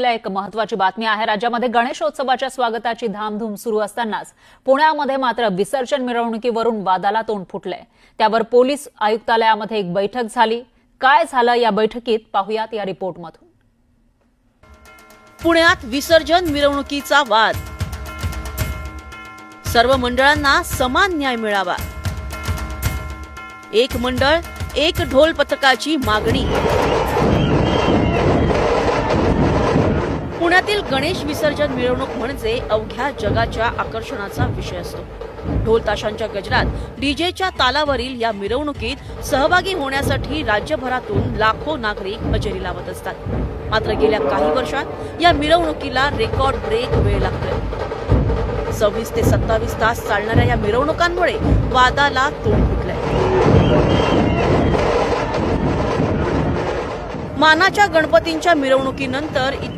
एक महत्त्वाची बातमी आहे। राज्यामध्ये गणेशोत्सवाच्या स्वागताची धामधूम सुरू असतानाच पुण्यामध्ये मात्र विसर्जन मिरवणुकीवरून वादाला तोंड फुटलंय। त्यावर पोलीस आयुक्तालयामध्ये एक बैठक झाली। काय झालं या बैठकीत पाहूयात या रिपोर्टमधून। पुण्यात विसर्जन मिरवणुकीचा वाद, सर्व मंडळांना समान न्याय मिळावा, एक मंडळ एक ढोल पथकाची मागणी। पुण्यातील गणेश विसर्जन मिरवणूक म्हणजे अवघ्या जगाच्या आकर्षणाचा विषय असतो। ढोल ताशांच्या गजरात डीजेच्या तालावरील या मिरवणुकीत सहभागी होण्यासाठी राज्यभरातून लाखो नागरिक हजेरी लावत असतात। मात्र गेल्या काही वर्षात या मिरवणुकीला रेकॉर्ड ब्रेक वेळ लागतोय। 26 ते 27 तास चालणाऱ्या या मिरवणुकांमुळे वादाला तोंड फुटलंय। मानाच्या गणपतींच्या मिरवणुकीनंतर इतर